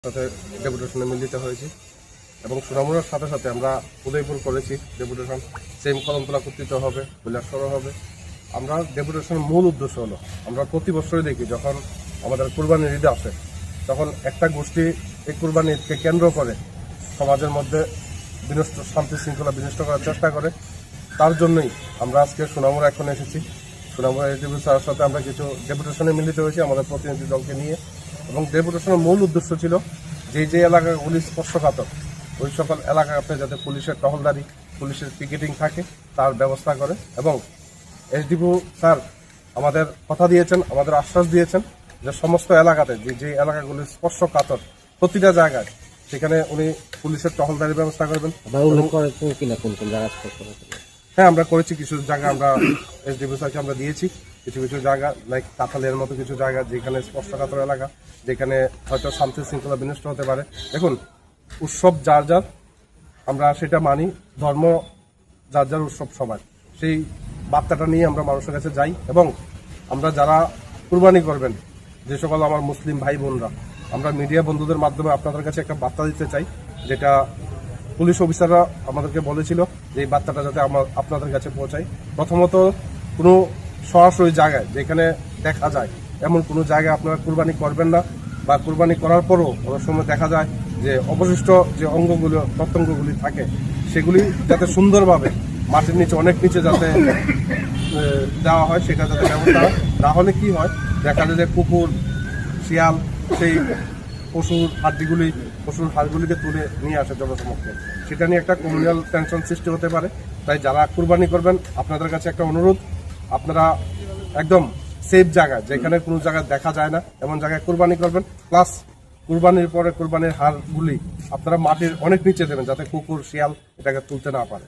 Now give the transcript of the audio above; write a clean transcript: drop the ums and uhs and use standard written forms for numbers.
সাথে ডেপুটেশনে মিলিত হয়েছি এবং সুনামুড়ার সাথে সাথে আমরা উদয়পুর করেছি ডেপুটেশন। সেম কলমতলা কর্তৃত্ব হবে, কৈলাসহর হবে। আমরা ডেপুটেশনের মূল উদ্দেশ্য হলো, আমরা প্রতি বছরই দেখি যখন আমাদের কুরবানির ঈদ আসে তখন একটা গোষ্ঠী এই কুরবানি ঈদকে কেন্দ্র করে সমাজের মধ্যে শান্তি শৃঙ্খলা বিনষ্ট করার চেষ্টা করে। তার জন্যই আমরা আজকে সুনামুড়া এখন এসেছি। সুনামুড়া এসডিপি স্যারের সাথে আমরা কিছু ডেপুটেশনে মিলিত হয়েছি আমাদের প্রতিনিধি দলকে নিয়ে, এবং ডেপুটেশনের মূল উদ্দেশ্য ছিল যে এলাকাগুলি স্পর্শকাতর ওই সকল এলাকাতে যাতে পুলিশের টহলদারি, পুলিশের পিকেটিং থাকে তার ব্যবস্থা করে। এবং এসডিপি স্যার আমাদের কথা দিয়েছেন, আমাদের আশ্বাস দিয়েছেন যে সমস্ত এলাকাতে যে এলাকাগুলি স্পর্শকাতর প্রতিটা জায়গায় সেখানে উনি পুলিশের টহলদারি ব্যবস্থা করবেন। হ্যাঁ, আমরা করেছি কিছু জায়গা, আমরা এসডিপি স্যারকে আমরা দিয়েছি কিছু কিছু জায়গা, লাইক কাঁঠালের মতো কিছু জায়গা যেখানে স্পর্শকাতর এলাকা, যেখানে হয়তো শান্তি শৃঙ্খলা বিনষ্ট হতে পারে। দেখুন, উৎসব যার যার, আমরা সেটা মানি, ধর্ম যার যার উৎসব সবার, সেই বার্তাটা নিয়ে আমরা মানুষের কাছে যাই। এবং আমরা যারা কুরবানি করবেন, যে সকল আমার মুসলিম ভাই বোনরা, আমরা মিডিয়া বন্ধুদের মাধ্যমে আপনাদের কাছে একটা বার্তা দিতে চাই, যেটা পুলিশ অফিসাররা আমাদেরকে বলেছিল যে এই বার্তাটা যাতে আপনাদের কাছে পৌঁছায়। প্রথমত, কোনো সরাসরি জায়গায় যেখানে দেখা যায় এমন কোনো জায়গায় আপনারা কুরবানি করবেন না, বা কুরবানি করার পরও অনেক সময় দেখা যায় যে অবশিষ্ট যে অঙ্গগুলো প্রত্যঙ্গগুলি থাকে সেগুলি যাতে সুন্দরভাবে মাটির নিচে অনেক নিচে যাতে দেওয়া হয়, সেটা যাতে ব্যবস্থা হয়। তাহলে কি হয়, দেখা যায় যে কুকুর, শিয়াল সেই পশুর হাড়গুলিকে তুলে নিয়ে আসে জনসমক্ষে, সেটা নিয়ে একটা কমিউনাল টেনশন সৃষ্টি হতে পারে। তাই যারা কুরবানি করবেন আপনাদের কাছে একটা অনুরোধ, আপনারা একদম সেফ জায়গায়, যেখানে কোনো জায়গায় দেখা যায় না এমন জায়গায় কুরবানি করবেন। প্লাস কুরবানির পরে কুরবানির হাড়গুলি আপনারা মাটির অনেক নিচে দেবেন যাতে কুকুর, শিয়াল এটাকে তুলতে না পারে।